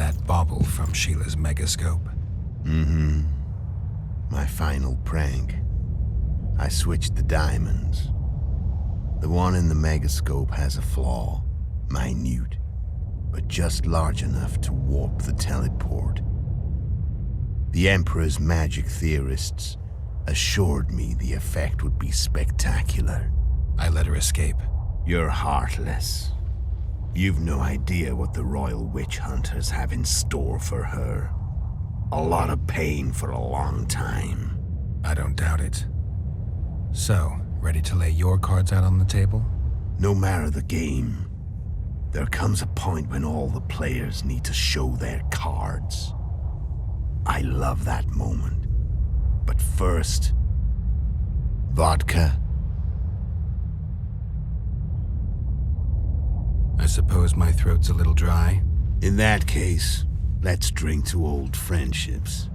that bauble from Sheila's megascope? Mm-hmm. My final prank. I switched the diamonds. The one in the megascope has a flaw, minute, but just large enough to warp the teleport. The Emperor's magic theorists assured me the effect would be spectacular. I let her escape. You're heartless. You've no idea what the Royal Witch Hunters have in store for her. A lot of pain for a long time. I don't doubt it. So, ready to lay your cards out on the table? No matter the game, there comes a point when all the players need to show their cards. I love that moment. But first, vodka. I suppose my throat's a little dry. In that case, let's drink to old friendships.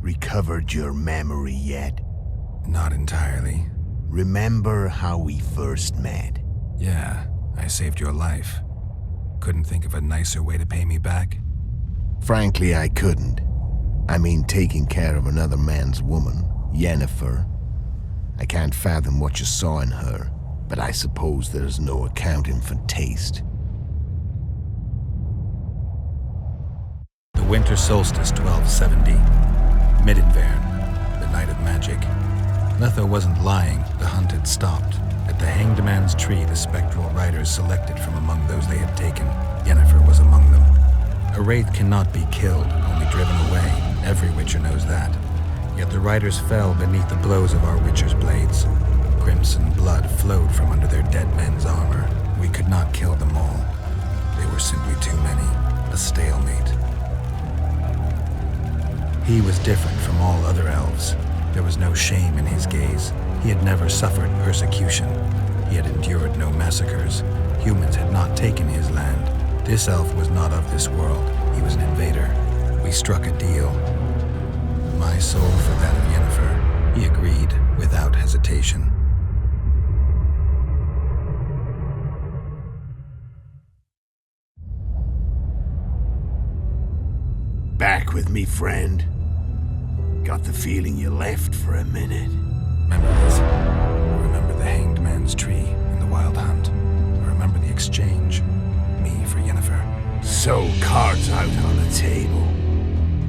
Recovered your memory yet? Not entirely. Remember how we first met? Yeah, I saved your life. Couldn't think of a nicer way to pay me back? Frankly, I couldn't. I mean, taking care of another man's woman, Yennefer. I can't fathom what you saw in her, but I suppose there's no accounting for taste. The winter solstice 1270. Midinvern, the night of magic. Letho wasn't lying, the hunt had stopped. At the Hanged Man's Tree, the spectral riders selected from among those they had taken. Yennefer was among them. A wraith cannot be killed, only driven away. Every witcher knows that. Yet the riders fell beneath the blows of our witcher's blades. Crimson blood flowed from under their dead men's armor. We could not kill them all. They were simply too many. A stalemate. He was different from all other elves. There was no shame in his gaze. He had never suffered persecution. He had endured no massacres. Humans had not taken his land. This elf was not of this world. He was an invader. We struck a deal. My soul for that of Yennefer. He agreed without hesitation. Back with me, friend. Got the feeling you left for a minute. Memories. I remember the Hanged Man's Tree and the Wild Hunt. I remember the exchange. Me for Yennefer. So, cards out on the table.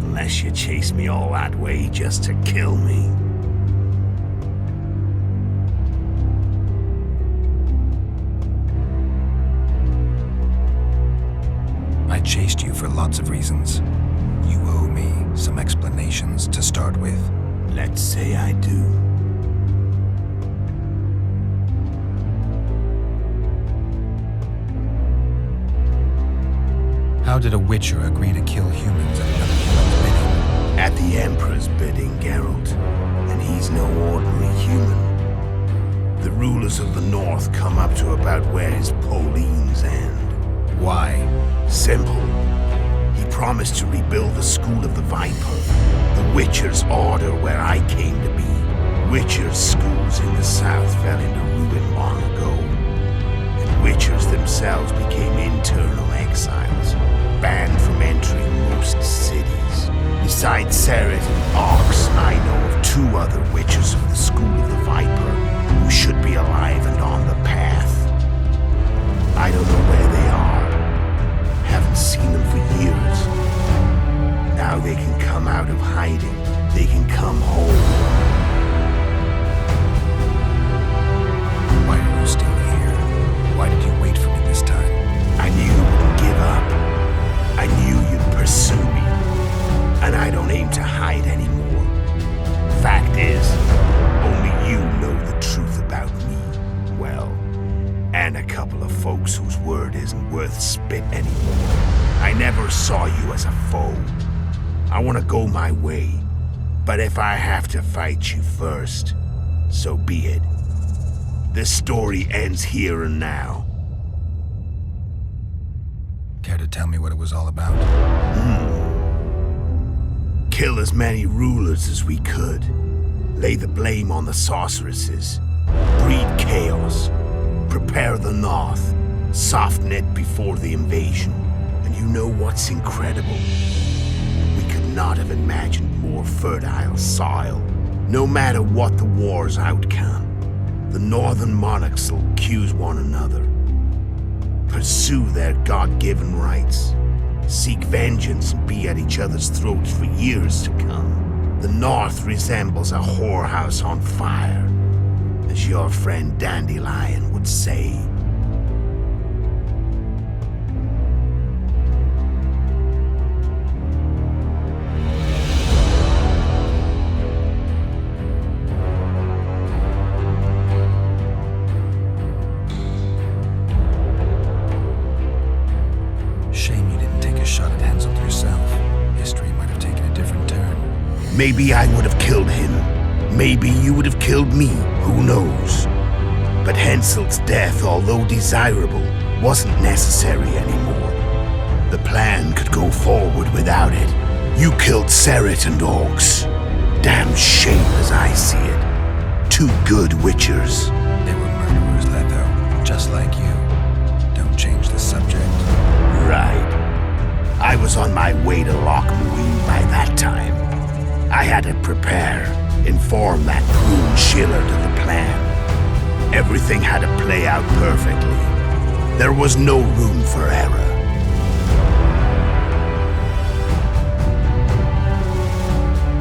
Unless you chase me all that way just to kill me. I chased you for lots of reasons. You owe me some explanations to start with. Let's say I do. How did a witcher agree to kill humans at another human's bidding? At the Emperor's bidding, Geralt. And he's no ordinary human. The rulers of the North come up to about where his Pauline's end. Why? Simple. He promised to rebuild the School of the Viper, the Witcher's order where I came to be. Witcher's schools in the south fell into ruin long ago, and Witchers themselves became internal exiles, banned from entering most cities. Besides Seret and Ox, I know of 2 other Witchers of the School of the Viper who should be alive and on the path. I don't know where they are. Haven't seen them for years. Now they can come out of hiding. They can come home. Why are you still here? Why did you wait for me this time? I knew you wouldn't give up. I knew you'd pursue me. And I don't aim to hide anymore. Fact is, only you know the truth about me. Well, and a couple of folks whose word isn't worth spit anymore. I never saw you as a foe. I want to go my way, but if I have to fight you first, so be it. This story ends here and now. Care to tell me what it was all about? Kill as many rulers as we could. Lay the blame on the sorceresses. Breed chaos. Prepare the North. Soften it before the invasion. And you know what's incredible? We could not have imagined more fertile soil. No matter what the war's outcome, the northern monarchs will accuse one another. Pursue their God-given rights. Seek vengeance and be at each other's throats for years to come. The North resembles a whorehouse on fire, as your friend Dandelion would say. Shame you didn't take a shot at Henselt yourself. History might have taken a different turn. Maybe I would have killed him. Maybe you would have killed me. Who knows? But Henselt's death, although desirable, wasn't necessary anymore. The plan could go forward without it. You killed Seret and Orcs. Damn shame as I see it. Two good witchers. They were murderers, Letho, just like you. Don't change the subject. Right. I was on my way to Loch Muin by that time. I had to prepare, inform that prune Schiller to the plan. Everything had to play out perfectly. There was no room for error.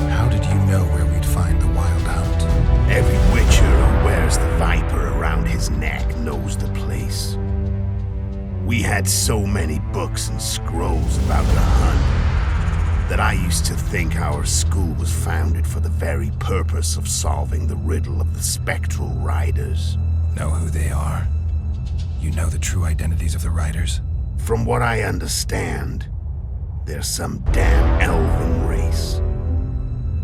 How did you know where we'd find the Wild Hunt? Every witcher who wears the viper around his neck knows the place. We had so many books and scrolls about the hunt that I used to think our school was founded for the very purpose of solving the riddle of the spectral riders. Know who they are? You know the true identities of the riders? From what I understand, they're some damn elven race.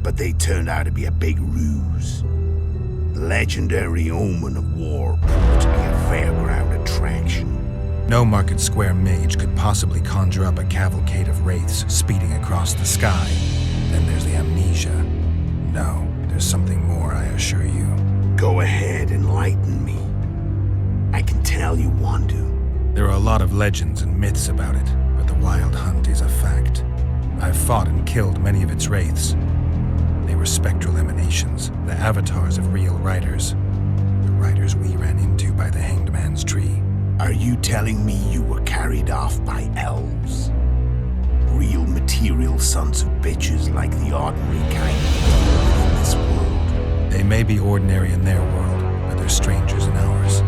But they turned out to be a big ruse. The legendary omen of war proved to be a fairground attraction. No Market Square mage could possibly conjure up a cavalcade of wraiths speeding across the sky. Then there's the amnesia. No, there's something more, I assure you. Go ahead, enlighten me. I can tell you want to. There are a lot of legends and myths about it, but the Wild Hunt is a fact. I've fought and killed many of its wraiths. They were spectral emanations, the avatars of real riders. The riders we ran into by the Hanged Man's Tree. Are you telling me you were carried off by elves? Real material sons of bitches like the ordinary kind within this world? They may be ordinary in their world, but they're strangers in ours.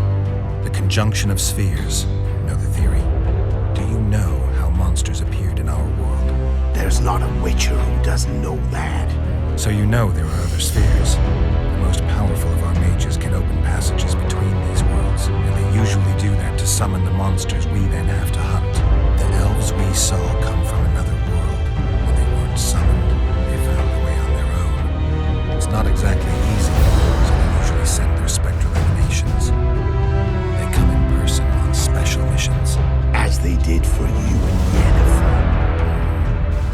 The conjunction of spheres. Know the theory? Do you know how monsters appeared in our world? There's not a witcher who doesn't know that. So you know there are other spheres. The most powerful of our mages can open passages between these worlds, and they usually do that to summon the monsters we then have to hunt. The elves we saw come from another world. When they weren't summoned, they found a way on their own. It's not exactly easy, so they usually send their spectral emanations. They come in person on special missions. As they did for you and Yennefer.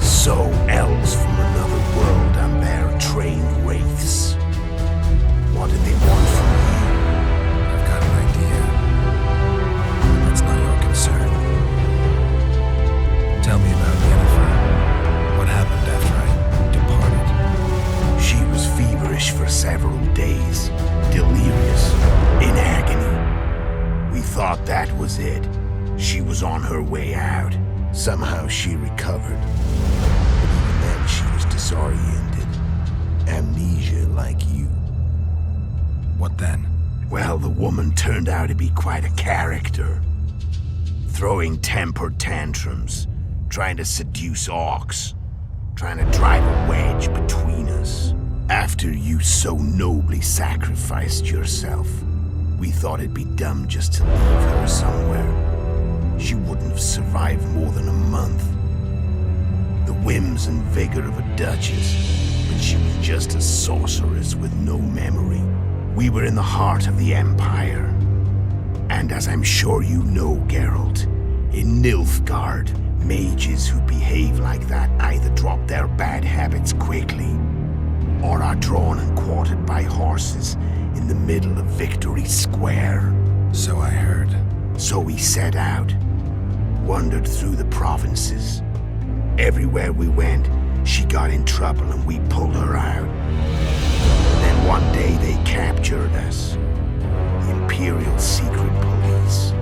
So elves from another world and their trained wraiths. What did they want from you? I've got an idea, but that's not your concern. Tell me about Yennefer. What happened after I departed? She was feverish for several days, delirious, in agony. We thought that was it. She was on her way out. Somehow she recovered. But even then she was disoriented. Amnesia like you. What then? Well, the woman turned out to be quite a character. Throwing temper tantrums, trying to seduce orcs, trying to drive a wedge between us. After you so nobly sacrificed yourself, we thought it'd be dumb just to leave her somewhere. She wouldn't have survived more than a month. The whims and vigor of a duchess, but she was just a sorceress with no memory. We were in the heart of the Empire. And as I'm sure you know, Geralt, In Nilfgaard, mages who behave like that either drop their bad habits quickly, or are drawn and quartered by horses in the middle of Victory Square. So I heard. So we set out, wandered through the provinces. Everywhere we went, she got in trouble and we pulled her out. Then one day they captured us. The Imperial Secret Police.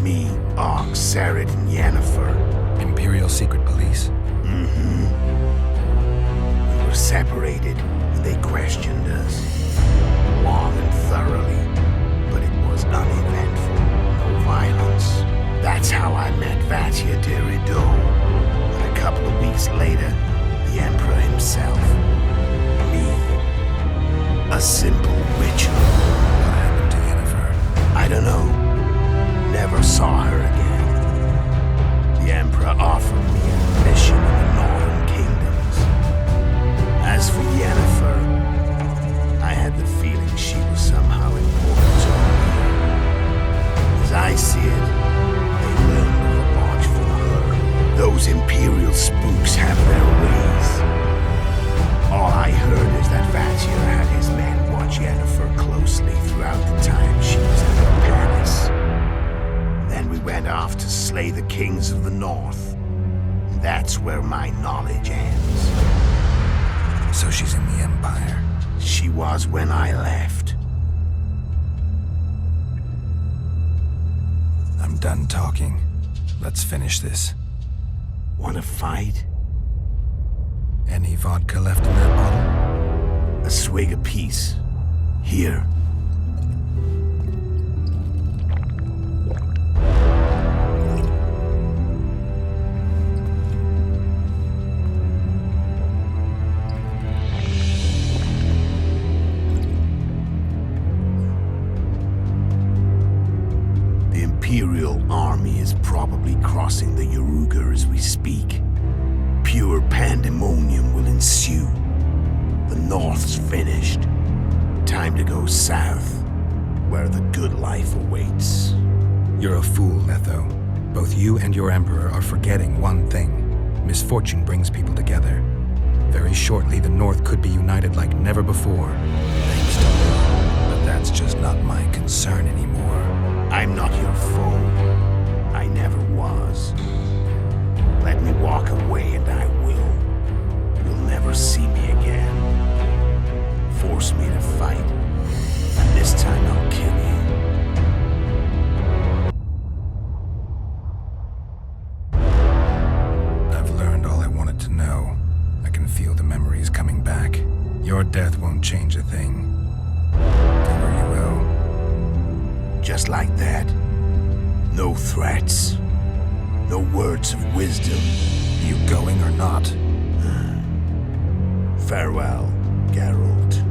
Me, Og, Sarah, and Yennefer. Imperial Secret Police? Mm-hmm. We were separated and they questioned us. Long and thoroughly, but it was uneventful. No violence. That's how I met Vatia de Rideau. And a couple of weeks later, the Emperor himself. Me. A simple witcher. What happened to Yennefer? I don't know. Never saw her again. The Emperor offered me a mission in the Northern Kingdoms. As for Yennefer, I had the feeling she was somehow important to me. As I see it, they learned of a watch for her. Those Imperial spooks have their ways. All I heard is that Vatia had his men watch Yennefer closely throughout the time she was in the palace. Then we went off to slay the kings of the north. And that's where my knowledge ends. So she's in the Empire. She was when I left. I'm done talking. Let's finish this. Wanna fight? Any vodka left in that bottle? A swig apiece. Here. The Imperial army is probably crossing the Yaruga as we speak. Pure pandemonium will ensue. The North's finished. Time to go south, where the good life awaits. You're a fool, Letho. Both you and your Emperor are forgetting one thing. Misfortune brings people together. Very shortly, the North could be united like never before. Thanks to me. But that's just not my concern anymore. I'm not your foe. I never was. Let me walk away and I will. You'll never see me again. Force me to fight, and this time I'll kill you. I've learned all I wanted to know. I can feel the memories coming back. Your death won't change a thing. Do where you will. Just like that. No threats. No words of wisdom. You going or not? Farewell, Geralt.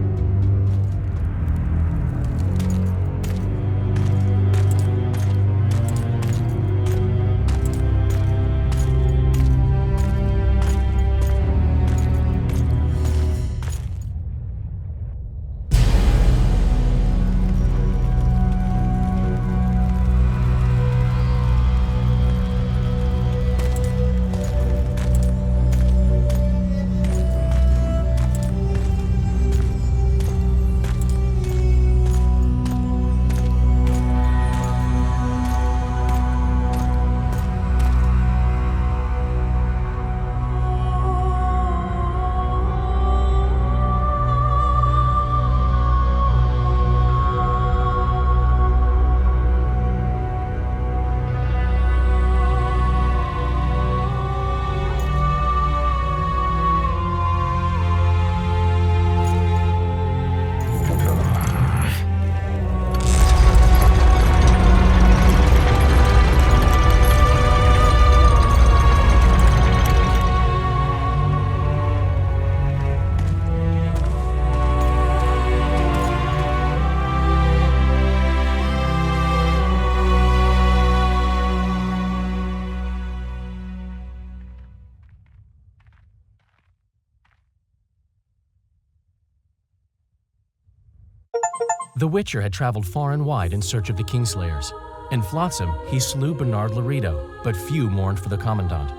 The Witcher had traveled far and wide in search of the Kingslayers. In Flotsam, he slew Bernard Laredo, but few mourned for the commandant.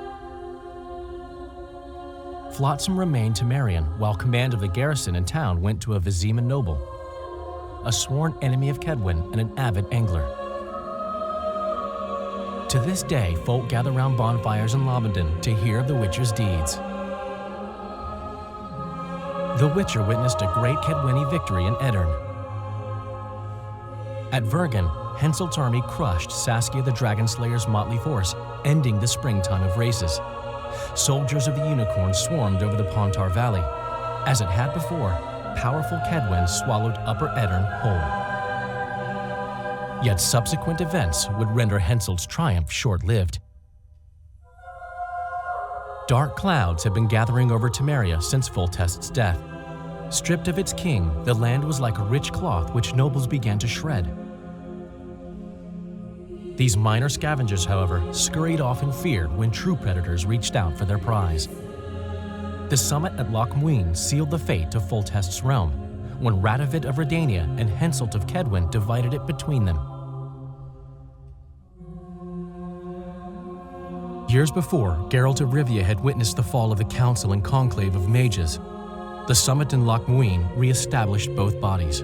Flotsam remained Temerian, while command of the garrison and town went to a Vizima noble, a sworn enemy of Kedwin and an avid angler. To this day, folk gather round bonfires in Lobendon to hear of the Witcher's deeds. The Witcher witnessed a great Kedwini victory in Edirn. At Vergen, Henselt's army crushed Saskia the Dragonslayer's motley force, ending the springtime of races. Soldiers of the Unicorn swarmed over the Pontar Valley. As it had before, powerful Kedwen swallowed Upper Edirn whole. Yet subsequent events would render Henselt's triumph short-lived. Dark clouds had been gathering over Temeria since Foltest's death. Stripped of its king, the land was like a rich cloth which nobles began to shred. These minor scavengers, however, scurried off in fear when true predators reached out for their prize. The summit at Loch Muin sealed the fate of Foltest's realm, when Radovid of Redania and Henselt of Kedwen divided it between them. Years before, Geralt of Rivia had witnessed the fall of the Council and Conclave of Mages. The summit in Loch Muin re-established both bodies,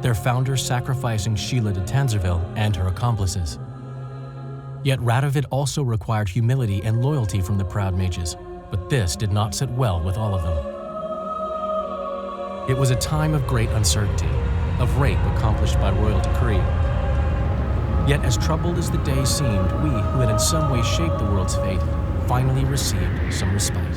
their founders sacrificing Sheila de Tanzerville and her accomplices. Yet Radovid also required humility and loyalty from the proud mages, but this did not sit well with all of them. It was a time of great uncertainty, of rape accomplished by royal decree. Yet as troubled as the day seemed, we, who had in some way shaped the world's fate, finally received some respite.